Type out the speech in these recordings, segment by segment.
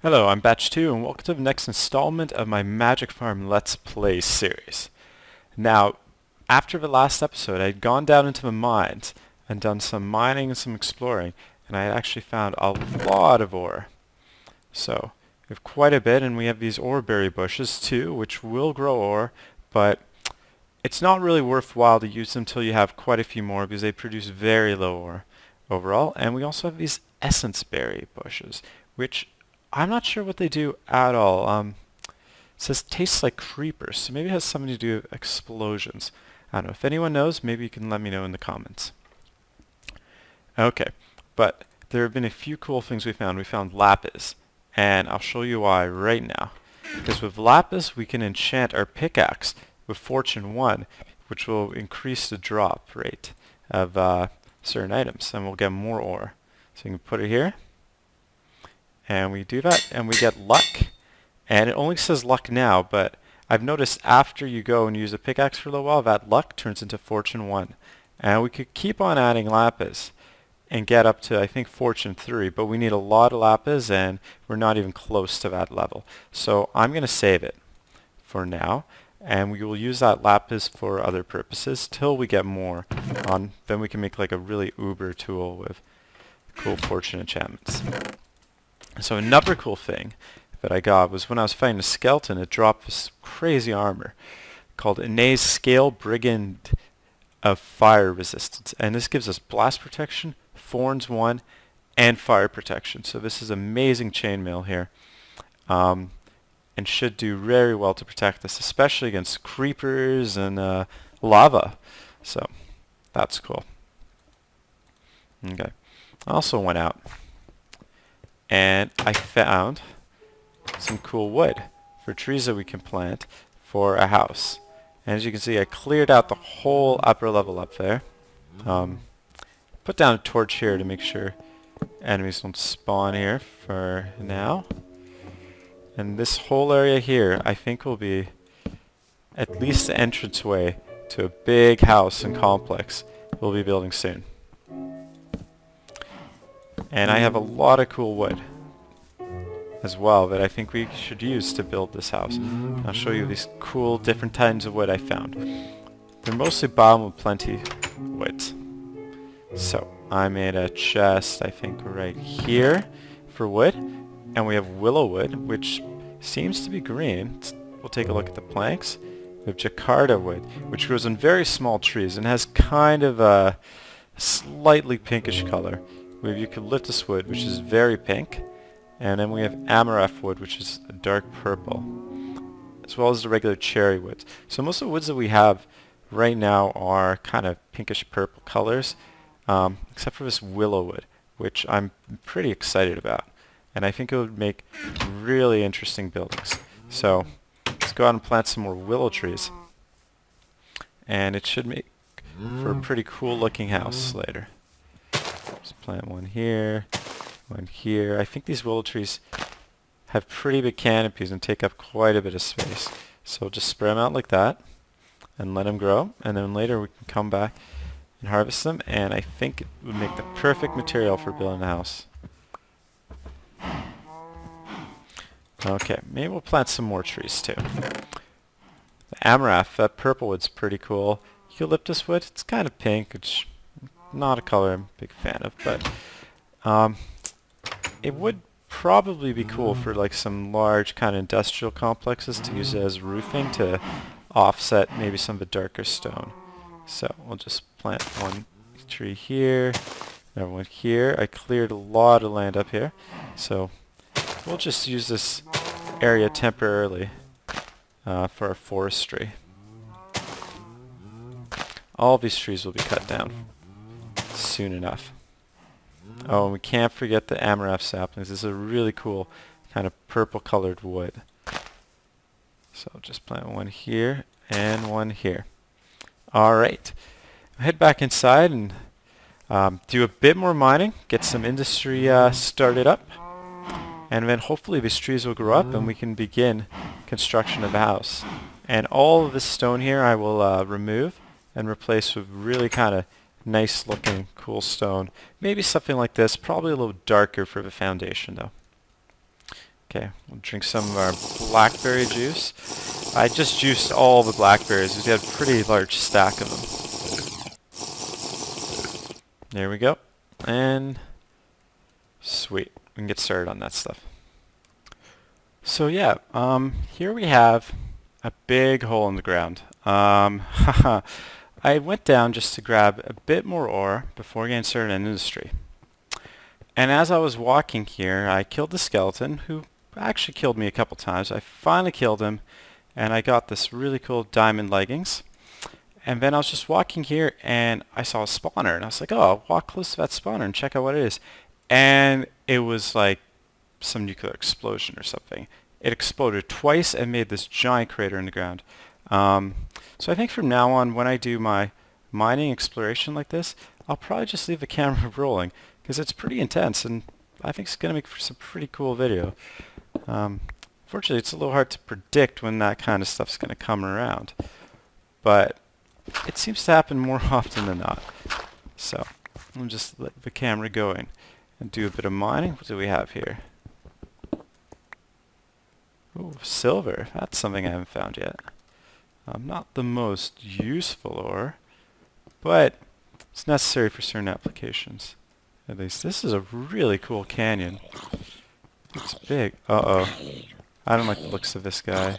Hello, I'm Batch 2 and welcome to the next installment of my Magicfarm Let's Play series. Now, after the last episode, I had gone down into the mines and done some mining and some exploring, and I had actually found a lot of ore. So, we have quite a bit, and we have these oreberry bushes too, which will grow ore, but it's not really worthwhile to use them until you have quite a few more because they produce very low ore overall. And we also have these essence berry bushes, which I'm not sure what they do at all. It says tastes like creepers, so maybe it has something to do with explosions. I don't know. If anyone knows, maybe you can let me know in the comments. Okay, but there have been a few cool things we found. We found lapis, and I'll show you why right now. Because with lapis, we can enchant our pickaxe with Fortune 1, which will increase the drop rate of certain items, and we'll get more ore. So you can put it here. And we do that, and we get luck. And it only says luck now, but I've noticed after you go and use a pickaxe for a little while, that luck turns into Fortune 1. And we could keep on adding lapis and get up to, I think, Fortune 3, but we need a lot of lapis, and we're not even close to that level. So I'm going to save it for now, and we will use that lapis for other purposes till we get more on. Then we can make like a really uber tool with cool fortune enchantments. So another cool thing that I got was when I was fighting a skeleton, it dropped this crazy armor called Inae's Scale Brigand of Fire Resistance. And this gives us blast protection, thorns 1, and fire protection. So this is amazing chainmail here. And should do very well to protect us, especially against creepers and lava. So that's cool. Okay. I also went out and I found some cool wood for trees that we can plant for a house. And as you can see, I cleared out the whole upper level up there. Put down a torch here to make sure enemies don't spawn here for now. And this whole area here, I think, will be at least the entranceway to a big house and complex we'll be building soon. And I have a lot of cool wood as well that I think we should use to build this house. I'll show you these cool different kinds of wood I found. They're mostly bottom with plenty woods. So I made a chest, I think, right here for wood. And we have willow wood, which seems to be green. We'll take a look at the planks. We have jacarta wood, which grows on very small trees and has kind of a slightly pinkish color. We have eucalyptus wood, which is very pink, and then we have amaranth wood, which is a dark purple, as well as the regular cherry woods. So most of the woods that we have right now are kind of pinkish purple colors, except for this willow wood, which I'm pretty excited about, and I think it would make really interesting buildings. So let's go out and plant some more willow trees, and it should make for a pretty cool looking house later. Just plant one here, one here. I think these willow trees have pretty big canopies and take up quite a bit of space. So just spread them out like that and let them grow. And then later we can come back and harvest them. And I think it would make the perfect material for building a house. Okay, maybe we'll plant some more trees too. The amaranth, that purple wood's pretty cool. Eucalyptus wood, it's kind of pink, which not a color I'm a big fan of, but it would probably be cool for like some large kind of industrial complexes to use it as roofing to offset maybe some of the darker stone. So we'll just plant one tree here, another one here. I cleared a lot of land up here, so we'll just use this area temporarily for our forestry. All of these trees will be cut down soon enough. Oh, and we can't forget the amaranth saplings. This is a really cool kind of purple colored wood. So I'll just plant one here and one here. Alright, I'll head back inside and do a bit more mining, get some industry started up, and then hopefully these trees will grow up and we can begin construction of the house. And all of this stone here I will remove and replace with really kind of nice looking cool stone. Maybe something like this, probably a little darker for the foundation though. Okay, we'll drink some of our blackberry juice. I just juiced all the blackberries because we had a pretty large stack of them. There we go. And sweet. We can get started on that stuff. So yeah, here we have a big hole in the ground. I went down just to grab a bit more ore before getting started in industry. And as I was walking here, I killed the skeleton, who actually killed me a couple times. I finally killed him, and I got this really cool diamond leggings. And then I was just walking here, and I saw a spawner, and I was like, oh, I'll walk close to that spawner and check out what it is. And it was like some nuclear explosion or something. It exploded twice and made this giant crater in the ground. So I think from now on, when I do my mining exploration like this, I'll probably just leave the camera rolling, because it's pretty intense, and I think it's going to make for some pretty cool video. Fortunately, it's a little hard to predict when that kind of stuff's going to come around, but it seems to happen more often than not. So I'll just let the camera going and do a bit of mining. What do we have here? Ooh, silver. That's something I haven't found yet. Not the most useful ore, but it's necessary for certain applications. At least this is a really cool canyon. It's big. Uh-oh. I don't like the looks of this guy.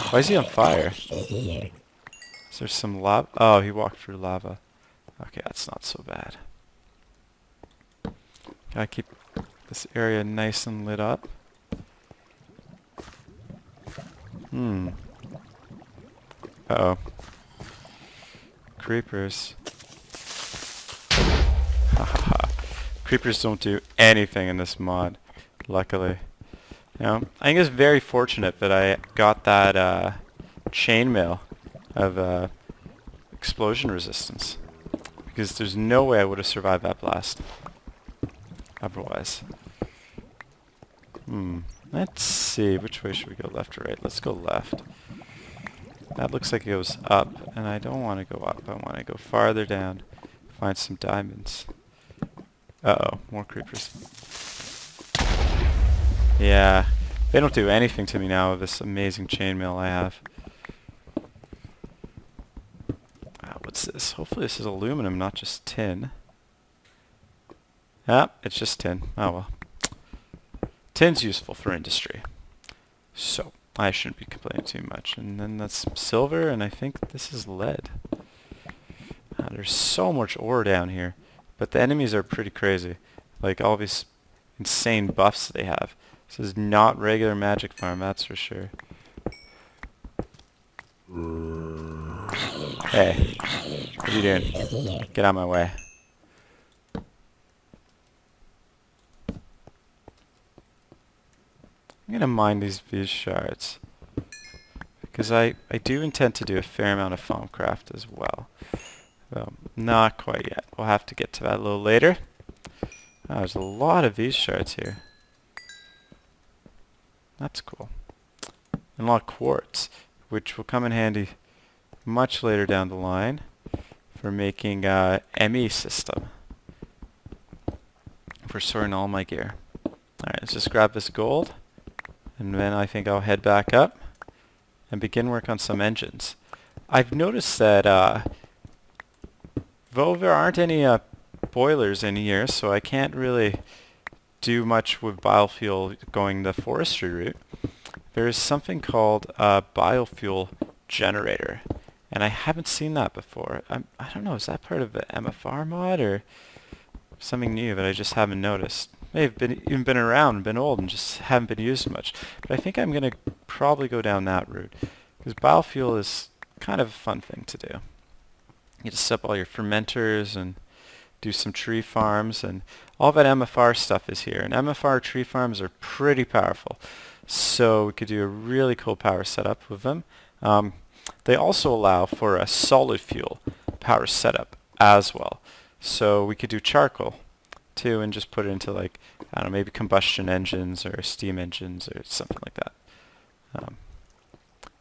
Why is he on fire? Is there some lava? Oh, he walked through lava. Okay, that's not so bad. Gotta keep this area nice and lit up. Uh-oh. Creepers. Creepers don't do anything in this mod, luckily. You know, I think it's very fortunate that I got that chainmail of explosion resistance, because there's no way I would have survived that blast otherwise. Let's see, which way should we go, left or right? Let's go left. That looks like it goes up, and I don't want to go up. I want to go farther down, find some diamonds. Uh-oh, more creepers. Yeah, they don't do anything to me now with this amazing chainmail I have. What's this? Hopefully this is aluminum, not just tin. Ah, it's just tin. Oh well. Tin's useful for industry, so I shouldn't be complaining too much. And then that's silver, and I think this is lead. There's so much ore down here, but the enemies are pretty crazy. Like all these insane buffs they have. This is not regular Magicfarm, that's for sure. Hey, what are you doing? Get out of my way. I'm gonna mine these shards, because I do intend to do a fair amount of Thaumcraft as well. Not quite yet. We'll have to get to that a little later. Oh, there's a lot of these shards here. That's cool. And a lot of quartz, which will come in handy much later down the line for making ME system for storing all my gear. Alright, let's just grab this gold, and then I think I'll head back up and begin work on some engines. I've noticed that though there aren't any boilers in here, so I can't really do much with biofuel going the forestry route, there is something called a biofuel generator, and I haven't seen that before. I don't know, is that part of the MFR mod or something new that I just haven't noticed? May have even been around, been old, and just haven't been used much. But I think I'm going to probably go down that route, because biofuel is kind of a fun thing to do. You just set up all your fermenters and do some tree farms, and all that MFR stuff is here. And MFR tree farms are pretty powerful, so we could do a really cool power setup with them. They also allow for a solid fuel power setup as well, so we could do charcoal too and just put it into, like, I don't know, maybe combustion engines or steam engines or something like that.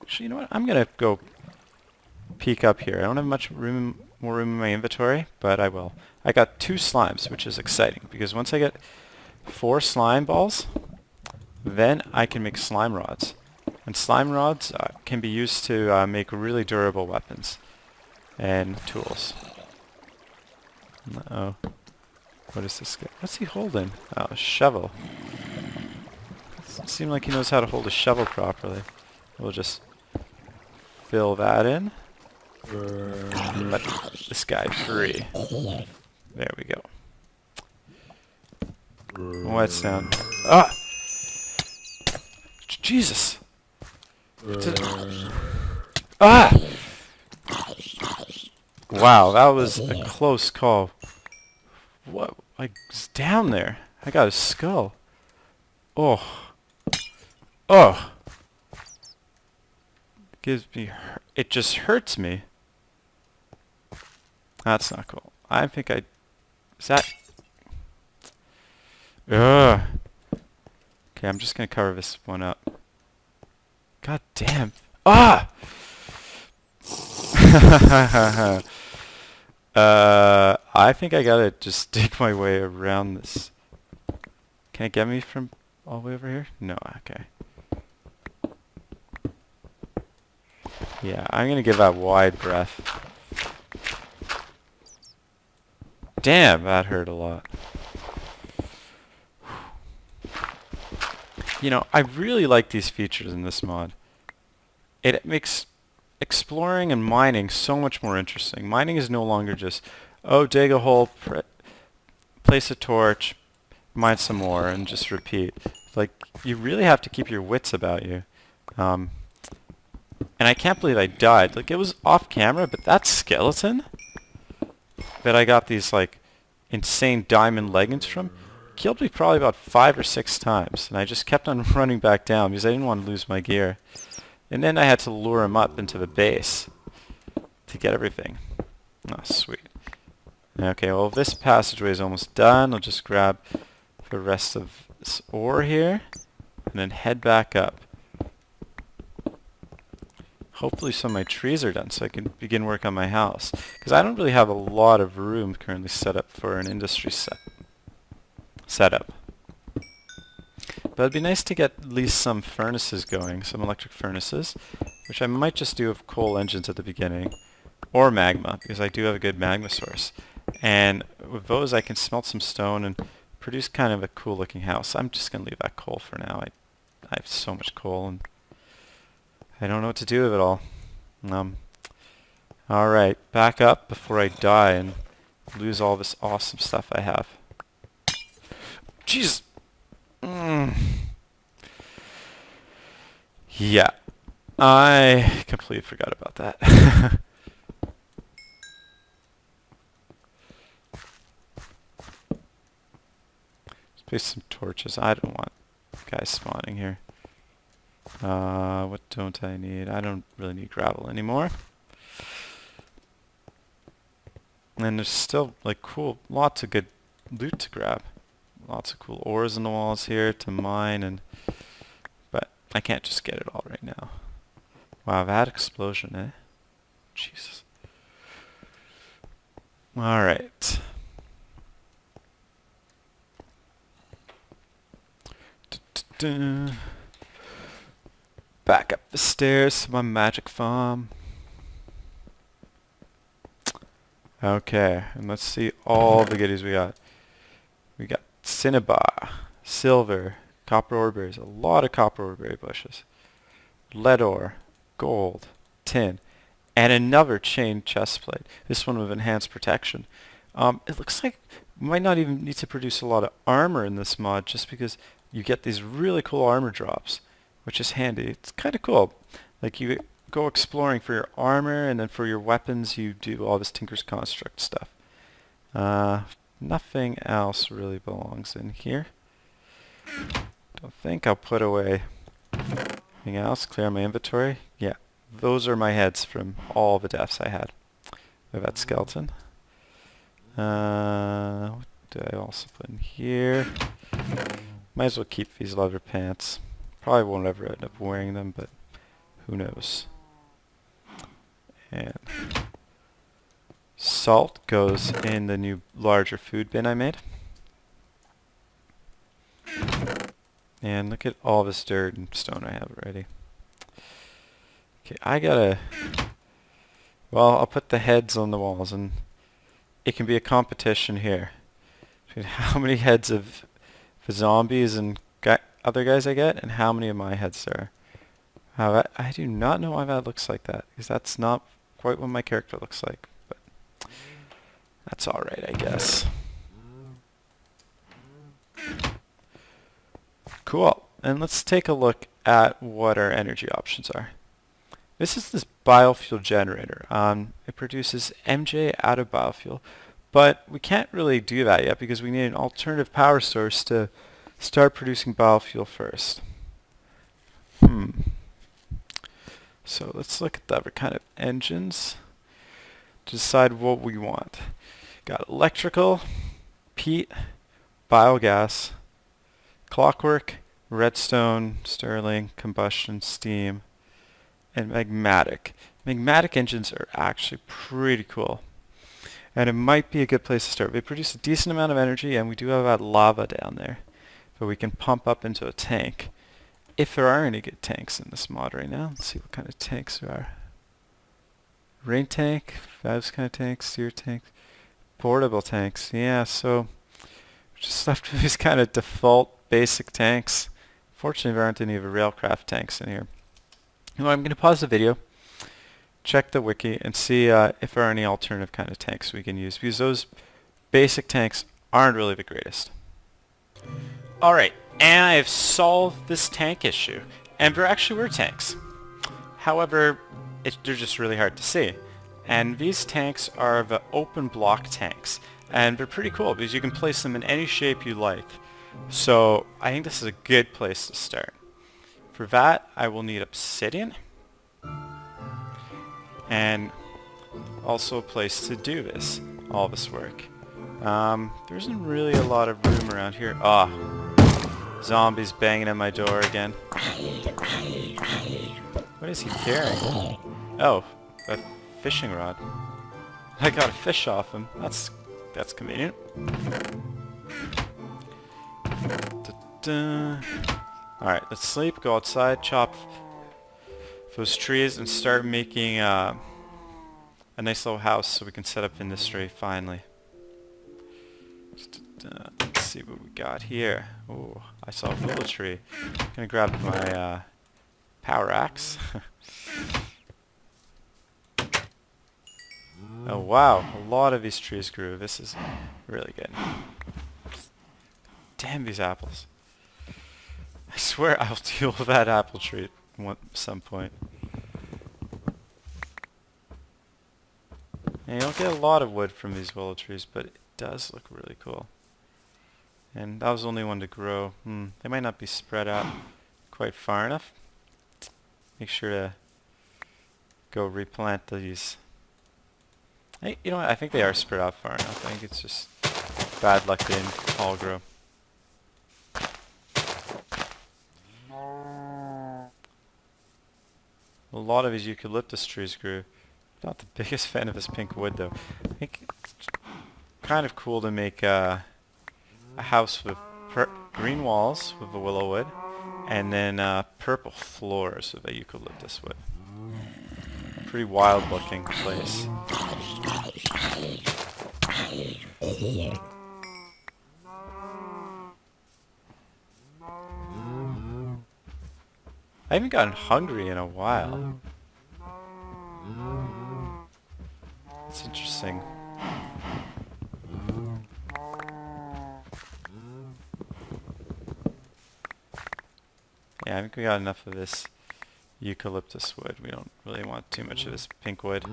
Actually, you know what, I'm gonna go peek up here. I don't have much more room in my inventory, but I will. I got 2 slimes, which is exciting, because once I get 4 slime balls, Then I can make slime rods. And slime rods can be used to make really durable weapons and tools. Uh-oh. What is this guy? What's he holding? Oh, a shovel. Doesn't seem like he knows how to hold a shovel properly. We'll just fill that in. Let this guy free. There we go. What sound? Ah! Jesus! Ah! Wow, that was a close call. What? I was down there. I got his skull. Oh. Oh. Gives me. It just hurts me. That's not cool. I think I. Is that? Ugh. Okay, I'm just gonna cover this one up. God damn. Ah! I think I gotta just dig my way around this. Can it get me from all the way over here? No, okay. Yeah, I'm gonna give that wide breath. Damn, that hurt a lot. You know, I really like these features in this mod. It makes exploring and mining so much more interesting. Mining is no longer just, oh, dig a hole, place a torch, mine some more, and just repeat. Like, you really have to keep your wits about you. And I can't believe I died. Like, it was off camera, but that skeleton that I got these, like, insane diamond leggings from killed me probably about 5 or 6 times. And I just kept on running back down because I didn't want to lose my gear. And then I had to lure him up into the base to get everything. Oh, sweet. Okay, well, this passageway is almost done. I'll just grab the rest of this ore here and then head back up. Hopefully some of my trees are done so I can begin work on my house. Because I don't really have a lot of room currently set up for an industry setup. But it'd be nice to get at least some furnaces going, some electric furnaces, which I might just do with coal engines at the beginning, or magma, because I do have a good magma source. And with those I can smelt some stone and produce kind of a cool looking house. I'm just going to leave that coal for now. I have so much coal and I don't know what to do with it all. Alright, back up before I die and lose all this awesome stuff I have. Jeez! Yeah, I completely forgot about that. Let's place some torches. I don't want guys spawning here. What don't I need? I don't really need gravel anymore. And there's still like cool, lots of good loot to grab. Lots of cool ores in the walls here to mine, but I can't just get it all right now. Wow, that explosion, eh? Jesus. Alright. Back up the stairs to my magic farm. Okay, and let's see all the goodies we got. We got cinnabar, silver, copper ore berries, a lot of copper ore berry bushes, lead ore, gold, tin, and another chain chest plate. This one with enhanced protection. It looks like we might not even need to produce a lot of armor in this mod just because you get these really cool armor drops, which is handy. It's kind of cool. Like you go exploring for your armor, and then for your weapons you do all this Tinker's Construct stuff. Nothing else really belongs in here. Don't think. I'll put away anything else. Clear my inventory. Yeah, those are my heads from all the deaths I had with that skeleton. What do I also put in here? Might as well keep these leather pants. Probably won't ever end up wearing them, but who knows. And salt goes in the new larger food bin I made. And look at all this dirt and stone I have already. Okay, I gotta... Well, I'll put the heads on the walls, and it can be a competition here between how many heads of the zombies and other guys I get, and how many of my heads there are. I do not know why that looks like that, because that's not quite what my character looks like, but that's alright, I guess. Cool, and let's take a look at what our energy options are. This is this biofuel generator. It produces MJ out of biofuel, but we can't really do that yet because we need an alternative power source to start producing biofuel first. So let's look at the other kind of engines to decide what we want. Got electrical, peat, biogas, clockwork, redstone, Stirling, combustion, steam, and magmatic. Magmatic engines are actually pretty cool, and it might be a good place to start. They produce a decent amount of energy, and we do have that lava down there that we can pump up into a tank. If there are any good tanks in this mod right now. Let's see what kind of tanks there are. Rain tank, those kind of tanks, sewer tanks, portable tanks. Yeah, so we're just left with these kind of default basic tanks. Fortunately, there aren't any of the railcraft tanks in here. Well, I'm going to pause the video, check the wiki, and see if there are any alternative kind of tanks we can use, because those basic tanks aren't really the greatest. Alright, and I have solved this tank issue, and there actually were tanks. However, they're just really hard to see. And these tanks are the open block tanks, and they're pretty cool because you can place them in any shape you like. So I think this is a good place to start. For that, I will need obsidian, and also a place to do all this work. There isn't really a lot of room around here. Zombies banging at my door again. What is he carrying? Oh, a fishing rod. I got a fish off him. That's convenient. Alright, let's sleep, go outside, chop those trees, and start making a nice little house so we can set up industry finally. Let's see what we got here. Oh, I saw a willow tree. I'm gonna grab my power axe. Oh wow, a lot of these trees grew. This is really good. Damn these apples. I swear I'll deal with that apple tree at some point. And you don't get a lot of wood from these willow trees, but it does look really cool. And that was the only one to grow. They might not be spread out quite far enough. Make sure to go replant these. Hey, you know what? I think they are spread out far enough. I think it's just bad luck they didn't all grow. A lot of these eucalyptus trees grew. Not the biggest fan of this pink wood though. I think it's kind of cool to make a house with green walls with the willow wood, and then purple floors with a eucalyptus wood. Pretty wild looking place. I haven't gotten hungry in a while. That's interesting. Yeah, I think we got enough of this eucalyptus wood. We don't really want too much of this pink wood.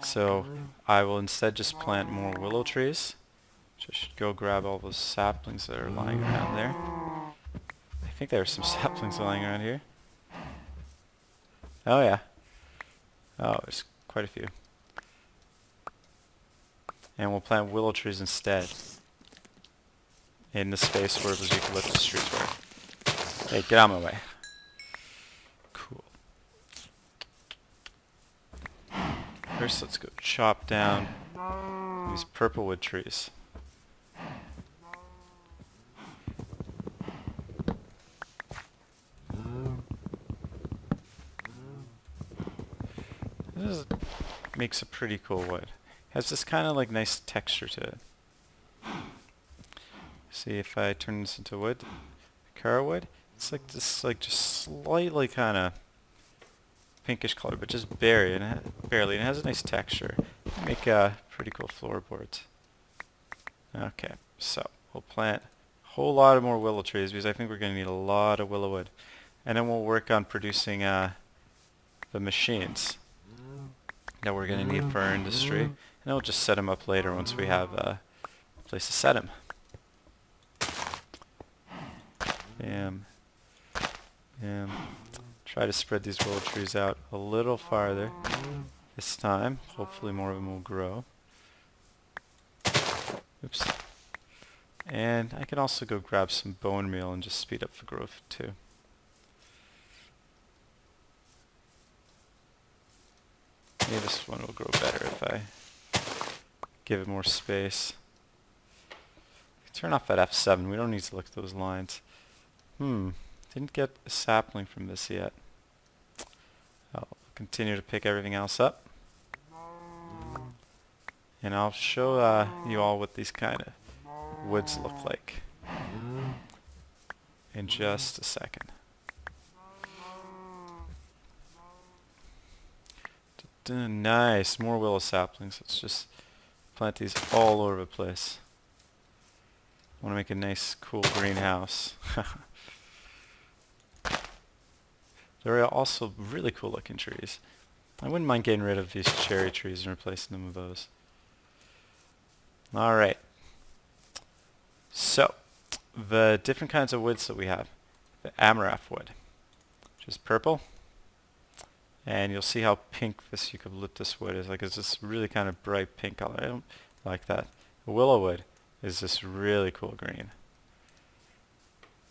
So I will instead just plant more willow trees. I should go grab all those saplings that are lying around there. I think there are some saplings lying around here. Oh yeah. Oh, there's quite a few. And we'll plant willow trees instead, in the space where those eucalyptus trees were. Hey, get out of my way. Cool. First, let's go chop down these purple wood trees. This makes a pretty cool wood. Has this kind of like nice texture to it. See if I turn this into wood, Cara wood. It's like this, like just slightly kind of pinkish color, but just barely, and it has a nice texture. Make pretty cool floorboards. Okay, so we'll plant a whole lot of more willow trees because I think we're going to need a lot of willow wood, and then we'll work on producing the machines that we're going to need for our industry, and then we'll just set them up later once we have a place to set them. Bam. Bam. Try to spread these willow trees out a little farther this time. Hopefully more of them will grow. Oops. And I can also go grab some bone meal and just speed up the growth too. Maybe this one will grow better if I give it more space. Turn off that F7. We don't need to look at those lines. Didn't get a sapling from this yet. I'll continue to pick everything else up. And I'll show you all what these kind of woods look like in just a second. Nice, more willow saplings. Let's just plant these all over the place. I want to make a nice, cool greenhouse. There are also really cool looking trees. I wouldn't mind getting rid of these cherry trees and replacing them with those. Alright. So, the different kinds of woods that we have. The amaranth wood, which is purple. And you'll see how pink this eucalyptus wood is. Like, it's this really kind of bright pink color. I don't like that. The willow wood is this really cool green.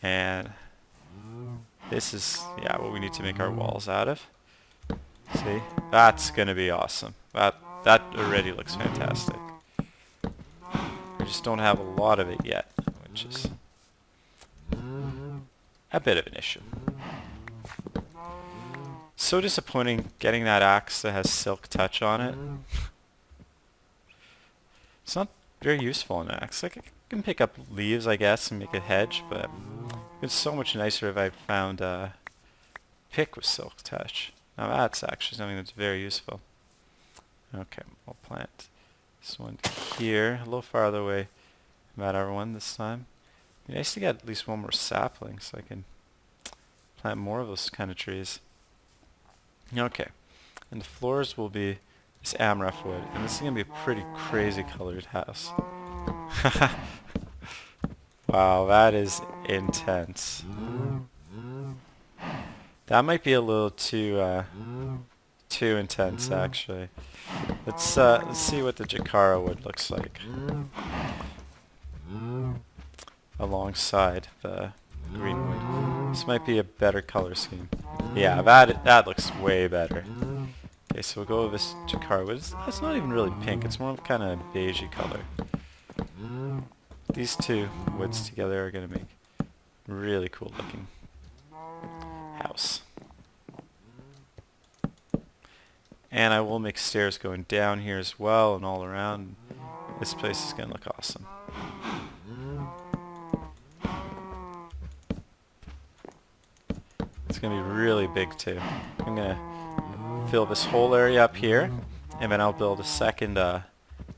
And this is, yeah, what we need to make our walls out of. See? That's gonna be awesome. That already looks fantastic. We just don't have a lot of it yet, which is a bit of an issue. So disappointing getting that axe that has silk touch on it. It's not very useful in an axe. Like, I can pick up leaves, I guess, and make a hedge, but it's so much nicer if I found a pick with silk touch. Now that's actually something that's very useful. Okay, we'll plant this one here, a little farther away from that other one this time. It'd be nice to get at least one more sapling so I can plant more of those kind of trees. Okay, and the floors will be this amaranth wood, and this is going to be a pretty crazy colored house. Wow, that is intense. That might be a little too intense, actually. Let's see what the Jakara wood looks like alongside the green wood. This might be a better color scheme. Yeah, that looks way better. Okay, so we'll go with this Jakara wood. It's not even really pink. It's more of kind of beigey color. These two woods together are going to make a really cool looking house. And I will make stairs going down here as well and all around. This place is going to look awesome. It's going to be really big too. I'm going to fill this whole area up here, and then I'll build a second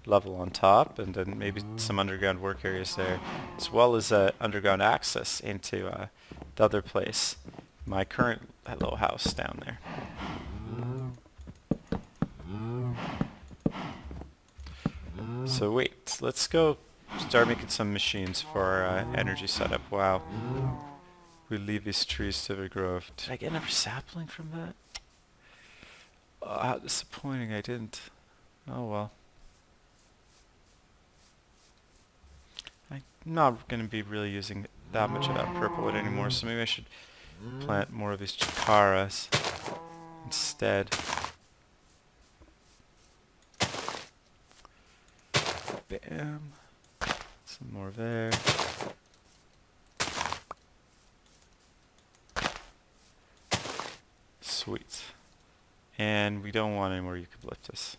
level on top, and then maybe some underground work areas there, as well as underground access into the other place, my current little house down there. So wait, let's go start making some machines for our energy setup. Wow. We leave these trees to the grove. Did I get another sapling from that? Oh, how disappointing I didn't. Oh well. I'm not going to be really using that much of that purple wood anymore, so maybe I should plant more of these Jakaras instead. Bam. Some more there. Sweet. And we don't want anywhere eucalyptus.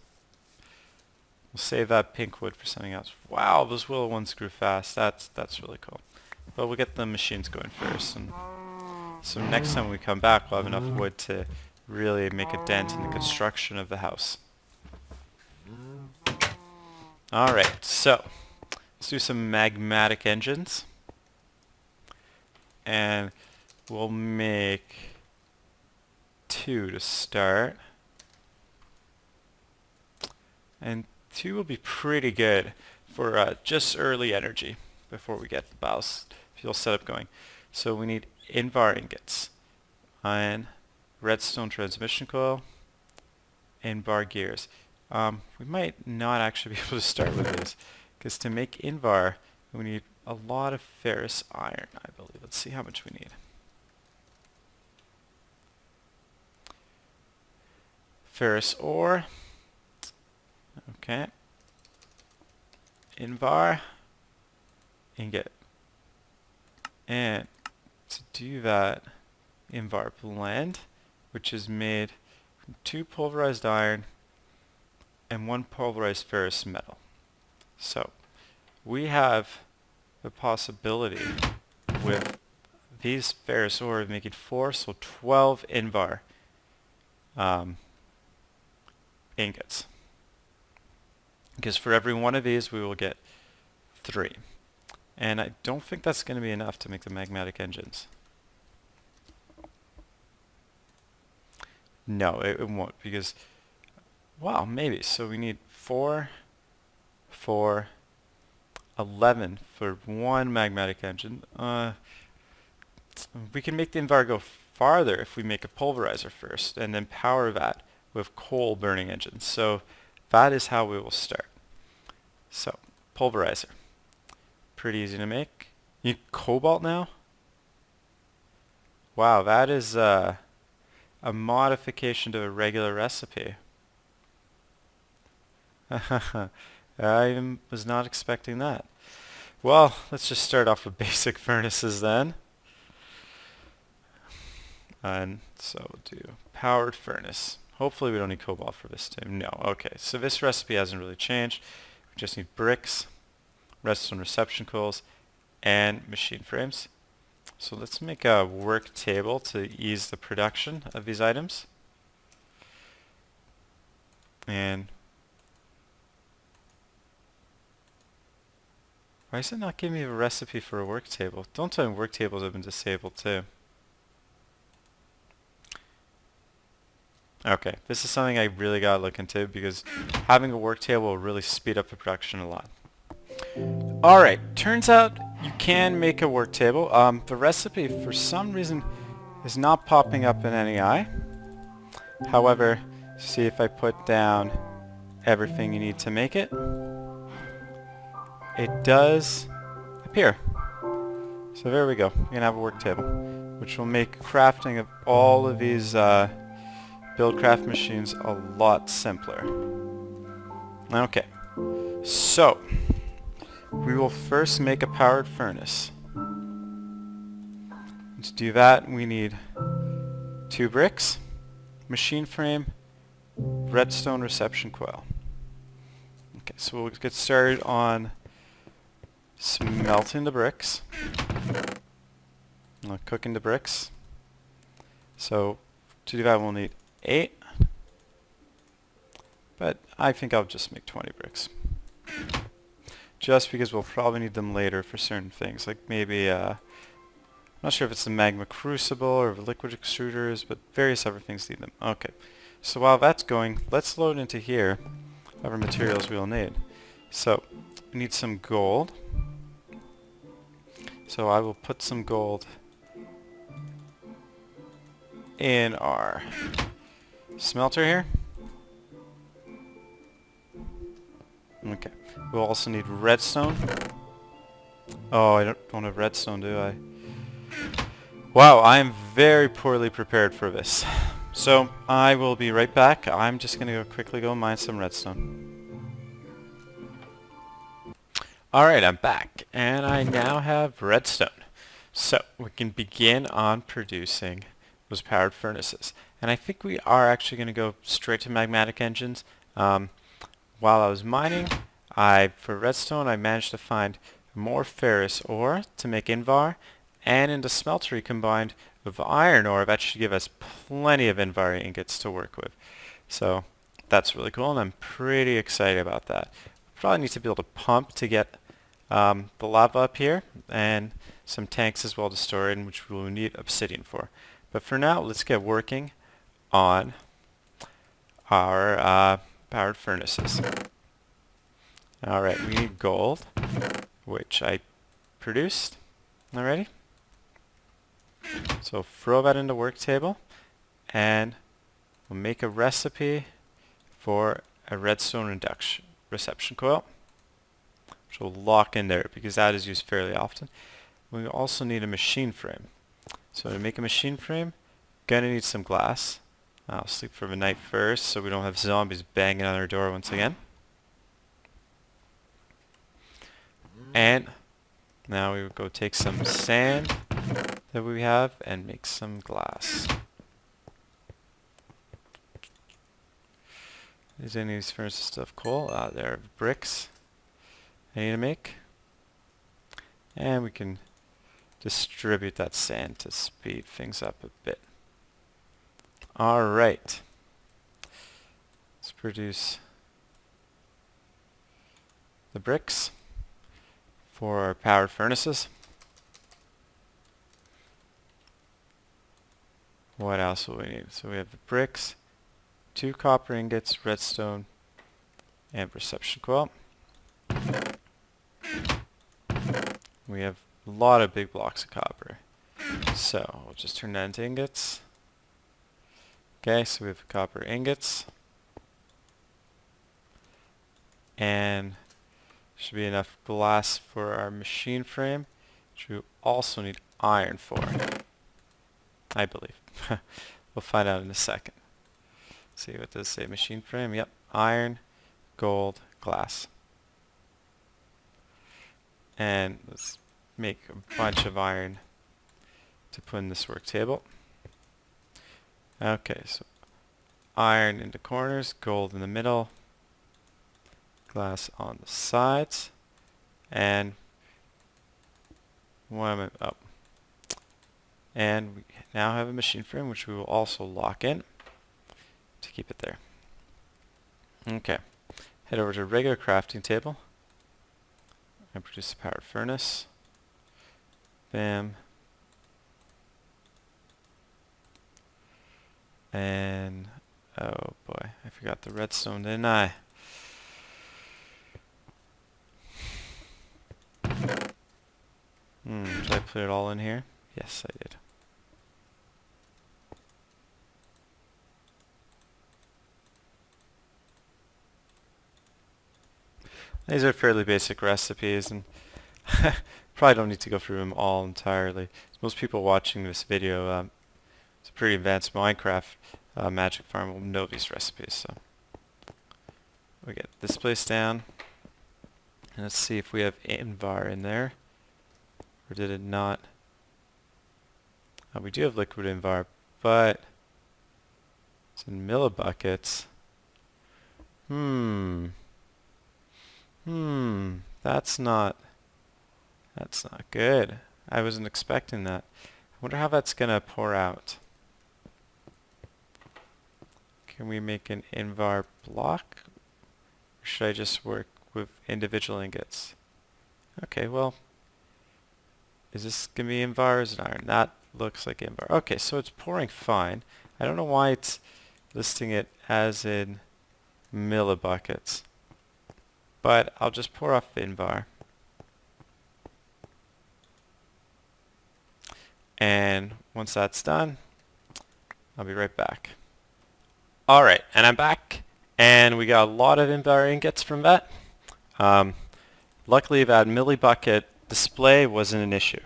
We'll save that pink wood for something else. Wow, those willow ones grew fast. That's really cool. But we'll get the machines going first. And so next time we come back, we'll have enough wood to really make a dent in the construction of the house. Alright, so let's do some magmatic engines. And we'll make 2 to start. And 2 will be pretty good for just early energy before we get the biofuel setup going. So we need Invar ingots, iron, redstone transmission coil, Invar gears. We might not actually be able to start with these, because to make Invar we need a lot of ferrous iron, I believe. Let's see how much we need. Ferrous ore. Okay. Invar ingot. And to do that, Invar blend, which is made from 2 pulverized iron and 1 pulverized ferrous metal. So we have the possibility with these ferrous ore of making 4, so 12 Invar ingots. Because for every one of these we will get 3. And I don't think that's going to be enough to make the magmatic engines. No, it won't, because, wow, maybe. So we need 4, 4, 11 for 1 magmatic engine. We can make the Invar go farther if we make a pulverizer first, and then power that with coal burning engines. So that is how we will start. So, pulverizer. Pretty easy to make. You need cobalt now? Wow, that is a modification to a regular recipe. I was not expecting that. Well, let's just start off with basic furnaces then. And so we'll do powered furnace. Hopefully we don't need cobalt for this time. No, okay. So this recipe hasn't really changed. We just need bricks, redstone reception coils, and machine frames. So let's make a work table to ease the production of these items. And why is it not giving me a recipe for a work table? Don't tell me work tables have been disabled too. Okay, this is something I really gotta look into, because having a work table will really speed up the production a lot. Alright, turns out you can make a work table. The recipe for some reason is not popping up in NEI. However, see if I put down everything you need to make it. It does appear. So there we go. We're gonna have a work table, which will make crafting of all of these buildcraft machines a lot simpler. Okay, so we will first make a powered furnace. To do that, we need 2 bricks, machine frame, redstone reception coil. Okay, so we'll get started on smelting the bricks, cooking the bricks. So to do that, we'll need 8, but I think I'll just make 20 bricks. Just because we'll probably need them later for certain things, like maybe, I'm not sure if it's the magma crucible or the liquid extruders, but various other things need them. Okay, so while that's going, let's load into here other materials we'll need. So, we need some gold. So I will put some gold in our smelter here. Okay. We'll also need redstone. Oh, I don't have redstone, do I? Wow, I am very poorly prepared for this. So, I will be right back. I'm just going to quickly go mine some redstone. Alright, I'm back, and I now have redstone. So, we can begin on producing was powered furnaces. And I think we are actually going to go straight to magmatic engines. While I was mining, for redstone, I managed to find more ferrous ore to make Invar, and in the smeltery combined with iron ore, that should give us plenty of Invar ingots to work with. So that's really cool, and I'm pretty excited about that. Probably need to build a pump to get the lava up here, and some tanks as well to store it in, which we will need obsidian for. But for now, let's get working on our powered furnaces. Alright, we need gold, which I produced already. So throw that in the work table, and we'll make a recipe for a redstone reception coil, which we'll lock in there because that is used fairly often. We also need a machine frame. So to make a machine frame, gonna need some glass. I'll sleep for the night first so we don't have zombies banging on our door once again. And now we will go take some sand that we have and make some glass. Is any of these furnaces still have coal? There are bricks I need to make. And we can distribute that sand to speed things up a bit. Alright. Let's produce the bricks for our powered furnaces. What else will we need? So we have the bricks, 2 copper ingots, redstone, and reception coil. We have a lot of big blocks of copper. So we'll just turn that into ingots. Okay, so we have copper ingots. And should be enough glass for our machine frame, which we also need iron for, I believe. We'll find out in a second. Let's see, what does it say? Machine frame? Yep. Iron, gold, glass. And let's make a bunch of iron to put in this work table. Okay, so iron in the corners, gold in the middle, glass on the sides, and and we now have a machine frame which we will also lock in to keep it there. Okay, head over to regular crafting table and produce a powered furnace. Bam. And oh boy, I forgot the redstone, didn't I? Did I put it all in here? Yes, I did. These are fairly basic recipes, and probably don't need to go through them all entirely. Most people watching this video, it's a pretty advanced Minecraft Magicfarm will know these recipes. So we get this place down, and let's see if we have Invar in there, or did it not? We do have liquid Invar, but it's in millibuckets. That's not good. I wasn't expecting that. I wonder how that's gonna pour out. Can we make an Invar block? Or should I just work with individual ingots? Okay, well, is this gonna be Invar or is it iron? That looks like Invar. Okay, so it's pouring fine. I don't know why it's listing it as in millibuckets, but I'll just pour off Invar. And once that's done, I'll be right back. Alright, and I'm back, and we got a lot of Invar ingots from that. Luckily that millibucket display wasn't an issue.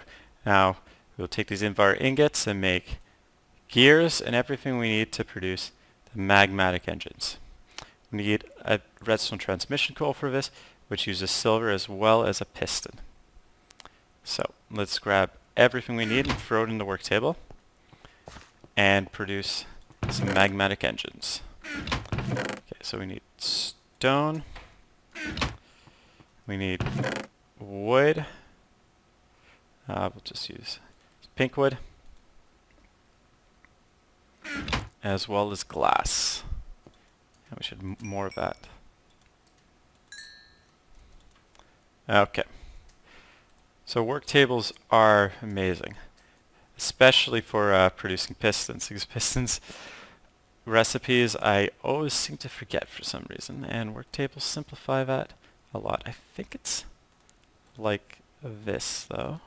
Now, we'll take these Invar ingots and make gears and everything we need to produce the magmatic engines. We need a redstone transmission coil for this, which uses silver as well as a piston. So let's grab everything we need and throw it in the work table. and produce some magmatic engines. Okay, so we need stone. We need wood. We'll just use pink wood, as well as glass. And we should more of that. Okay. So work tables are amazing, especially for producing pistons, because pistons recipes I always seem to forget for some reason, and work tables simplify that a lot. I think it's like this, though.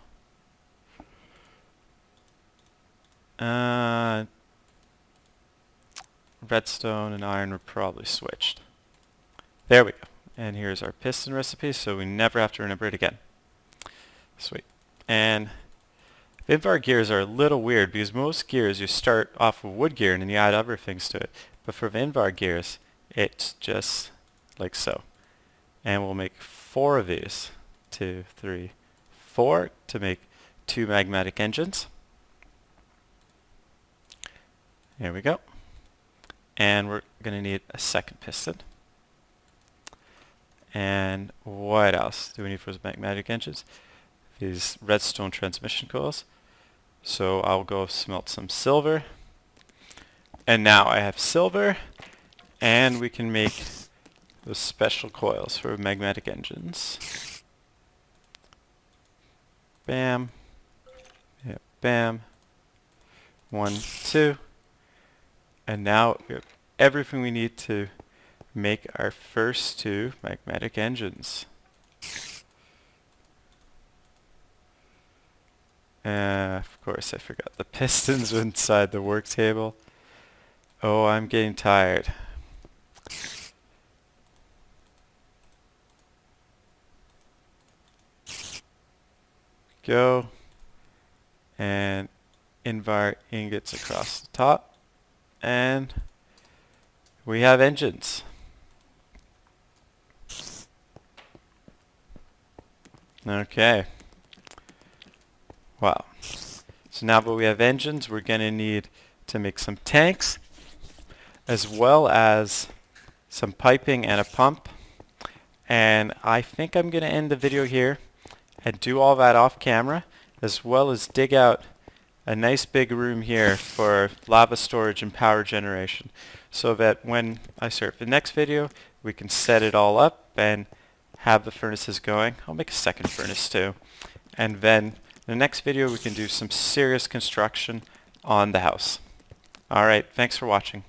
Redstone and iron were probably switched. There we go. And here's our piston recipe, so we never have to remember it again. Sweet. And Vinvar gears are a little weird because most gears you start off with wood gear and then you add other things to it. But for Vinvar gears, it's just like so. And we'll make 4 of these. 2, 3, 4 to make 2 magmatic engines. There we go. And we're going to need a second piston. And what else do we need for those magmatic engines? These redstone transmission coils. So I'll go smelt some silver. And now I have silver, and we can make those special coils for magmatic engines. Bam. Yep, bam. 1, 2. And now we have everything we need to make our first 2 magmatic engines. Of course I forgot the pistons inside the work table. Oh, I'm getting tired. Go. And Invar ingots across the top. And we have engines. Okay. Wow. So now that we have engines, we're going to need to make some tanks, as well as some piping and a pump. And I think I'm going to end the video here and do all that off camera, as well as dig out a nice big room here for lava storage and power generation, so that when I start the next video, we can set it all up and have the furnaces going. I'll make a second furnace too. And then in the next video, we can do some serious construction on the house. Alright, thanks for watching.